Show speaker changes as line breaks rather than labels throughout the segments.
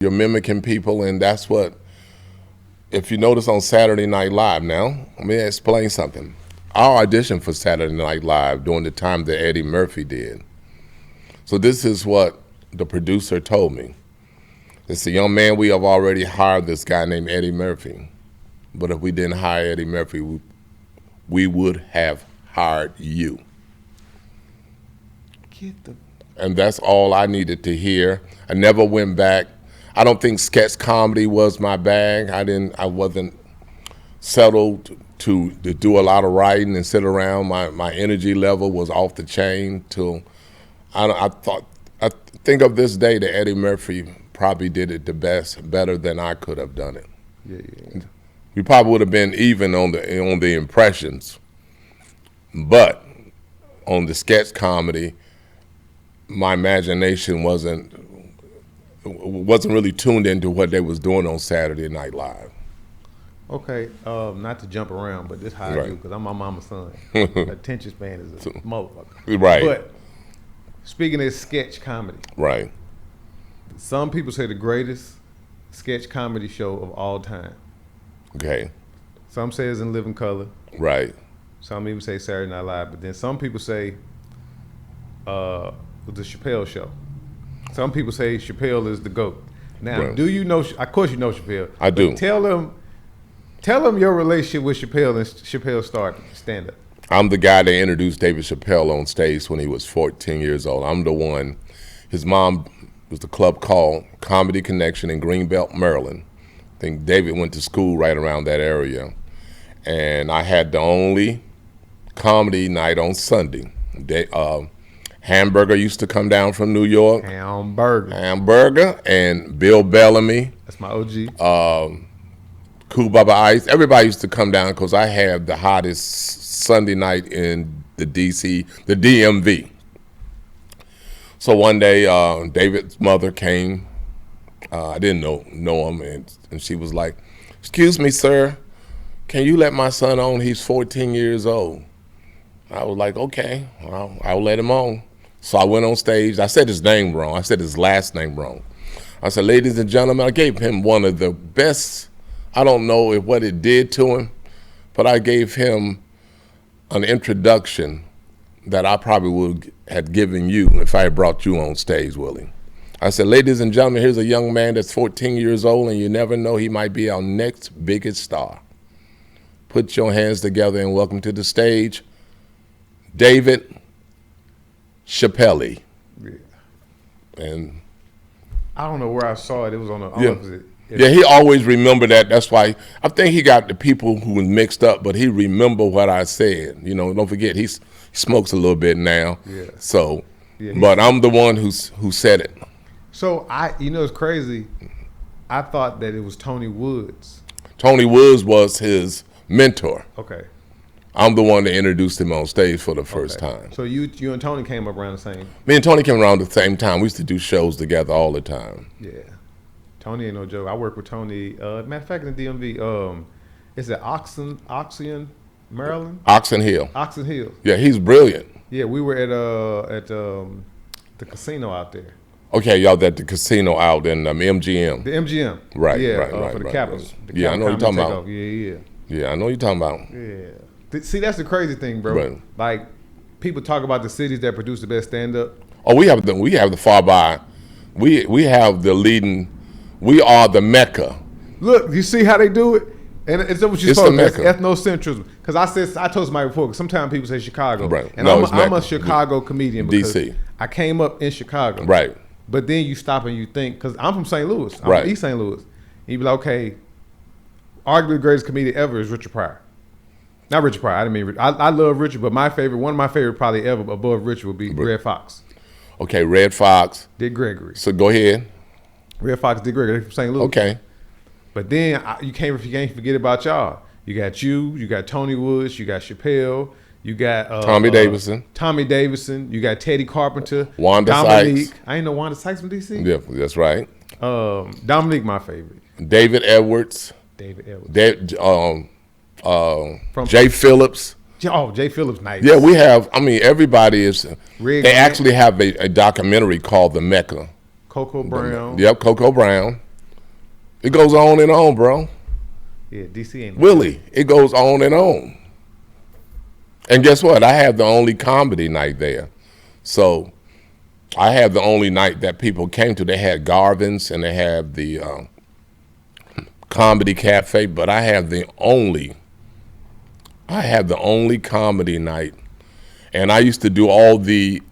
You're mimicking people, and that's what, if you notice on Saturday Night Live now, let me explain something. I auditioned for Saturday Night Live during the time that Eddie Murphy did. So this is what the producer told me. It's a young man, we have already hired this guy named Eddie Murphy. But if we didn't hire Eddie Murphy, we would have hired you. And that's all I needed to hear. I never went back. I don't think sketch comedy was my bag. I wasn't settled to do a lot of writing and sit around. My energy level was off the chain till I think of this day that Eddie Murphy probably did it the best, better than I could have done it. Yeah. We probably would have been even on the impressions, but on the sketch comedy, my imagination wasn't really tuned into what they was doing on Saturday Night Live.
Okay, not to jump around, but this how I do, because I'm my mama's son. Attention span is a motherfucker.
Right.
But speaking of sketch comedy,
right.
Some people say the greatest sketch comedy show of all time.
Okay.
Some say it's In Living Color.
Right.
Some even say Saturday Night Live, but then some people say the Chappelle Show. Some people say Chappelle is the GOAT. Now,
right.
Do you know? Of course, you know Chappelle.
I do.
Tell them your relationship with Chappelle and Chappelle started stand up.
I'm the guy that introduced David Chappelle on stage when he was 14 years old. I'm the one. His mom was the club called Comedy Connection in Greenbelt, Maryland. I think David went to school right around that area. And I had the only comedy night on Sunday. Hamburger used to come down from New York. Hamburger and Bill Bellamy.
That's my OG.
Cool Bubba Ice. Everybody used to come down because I had the hottest Sunday night in the DMV. So one day, David's mother came. I didn't know him, and she was like, "Excuse me, sir, can you let my son on? He's 14 years old." I was like, "Okay, I'll let him on." So I went on stage. I said his name wrong. I said his last name wrong. I said, "Ladies and gentlemen," I gave him one of the best. I don't know what it did to him, but I gave him an introduction that I probably would have given you if I had brought you on stage, Willie. I said, "Ladies and gentlemen, here's a young man that's 14 years old, and you never know, he might be our next biggest star. Put your hands together and welcome to the stage, David Chappelle."
Yeah.
And
I don't know where I saw it. It was on the
opposite. Yeah, he always remembered that. That's why I think he got the people who was mixed up, but he remembered what I said. You know, don't forget he smokes a little bit now. Yeah. So, but I'm the one who said it.
So it's crazy. I thought that it was Tony Woods.
Tony Woods was his mentor.
Okay.
I'm the one that introduced him on stage for the first time.
So you and Tony came up around the same.
Me and Tony came around the same time. We used to do shows together all the time.
Yeah. Tony ain't no joke. I work with Tony. Matter of fact, in the DMV, it's at Oxon, Maryland.
Oxon Hill.
Oxon Hill.
Yeah, he's brilliant.
Yeah, we were at the casino out there.
Okay, y'all at the casino out in MGM.
The MGM.
Right.
Yeah,
right,
for the
right,
Capitals.
Right. Yeah, I know what you're talking about.
Yeah.
Yeah, I know what you're talking about.
Yeah. See, that's the crazy thing, bro.
Right.
Like, people talk about the cities that produce the best stand-up.
Oh, we have the far by. We have the leading. We are the Mecca.
Look, you see how they do it? And it's what you're supposed to do. It's ethnocentrism. Because I told somebody before, because sometimes people say Chicago.
Right.
And I'm a Chicago comedian because
DC.
I came up in Chicago.
Right.
But then you stop and you think, because I'm from St. Louis. I'm from East St. Louis. And you be like, okay, arguably the greatest comedian ever is Richard Pryor. Not Richard Pryor. I didn't mean Richard. I love Richard, but one of my favorite probably ever above Richard would be Redd Foxx.
Okay, Redd Foxx.
Dick Gregory.
So go ahead.
Redd Foxx, Dick Gregory, from St. Louis.
Okay.
But then you can't forget about y'all. You got Tony Woods, you got Chappelle, you got
Tommy Davidson.
You got Teddy Carpenter.
Wanda
Dominique.
Sykes.
I ain't know Wanda Sykes from DC.
Yeah, that's right.
Dominique, my favorite.
David Edwards. Jay Phillips.
Oh, Jay Phillips, nice.
Yeah, we have. I mean, everybody is.
They
actually have a documentary called The Mecca.
Coco Brown.
Yep, Coco Brown. It goes on and on, bro.
Yeah, DC ain't.
Willie, it goes on and on. And guess what? I have the only comedy night there. So I have the only night that people came to. They had Garvin's and they have the Comedy Cafe, but I have the only comedy night. And I used to do all the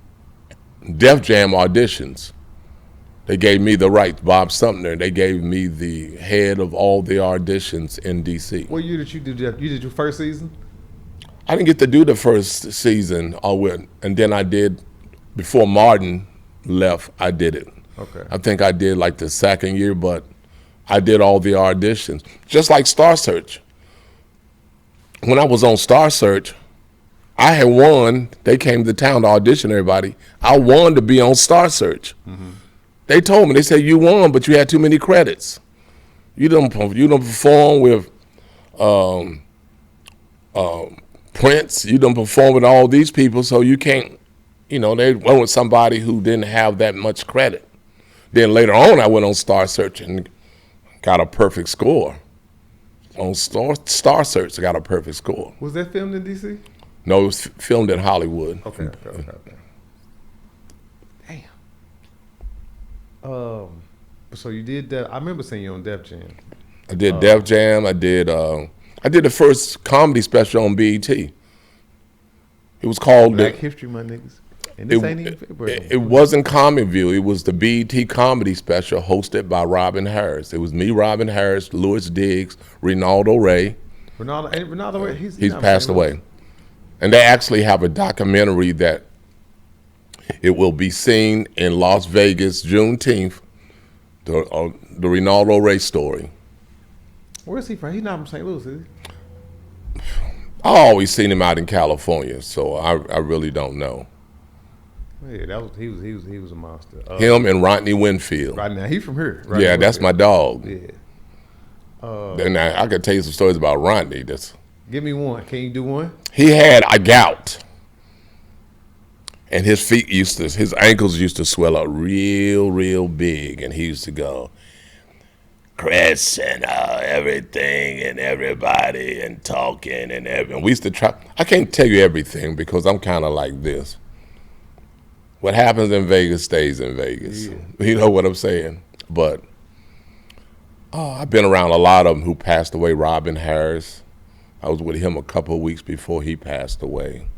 Def Jam auditions. They gave me the rights, Bob Sumner. They gave me the head of all the auditions in DC.
What year did you do that? You did your first season?
I didn't get to do the first season, and then I did, before Martin left, I did it.
Okay.
I think I did like the second year, but I did all the auditions. Just like Star Search. When I was on Star Search, I had won. They came to town to audition everybody. I won to be on Star Search. Mm-hmm. They told me, they said, you won, but you had too many credits. You don't perform with Prince. You don't perform with all these people, so you can't, they went with somebody who didn't have that much credit. Then later on, I went on Star Search and got a perfect score. On Star Search, I got a perfect score.
Was that filmed in D.C.?
No, it was filmed in Hollywood.
Okay. Damn. So you did that. I remember seeing you on Def Jam.
I did Def Jam. I did the first comedy special on BET. It was called
Black History Month, niggas. And this ain't even February.
It wasn't Comic View. It was the BET comedy special hosted by Robin Harris. It was me, Robin Harris, Louis Diggs, Ronaldo Ray.
Ronaldo Ray,
he's passed away. And they actually have a documentary that it will be seen in Las Vegas, Juneteenth, the Ronaldo Ray story.
Where is he from? He's not from St. Louis, is he?
I always seen him out in California, so I really don't know.
Yeah, he was a monster.
Him and Rodney Winfield.
Right now, he's from here.
Yeah, that's my dog.
Yeah.
And I could tell you some stories about Rodney.
Give me one. Can you do one?
He had a gout, and his ankles used to swell up real big, and he used to go, Chris and everything and everybody and talking and everything. We used to try. I can't tell you everything because I'm kind of like this. What happens in Vegas stays in Vegas. Yeah. You know what I'm saying? But I've been around a lot of them who passed away. Robin Harris. I was with him a couple of weeks before he passed away.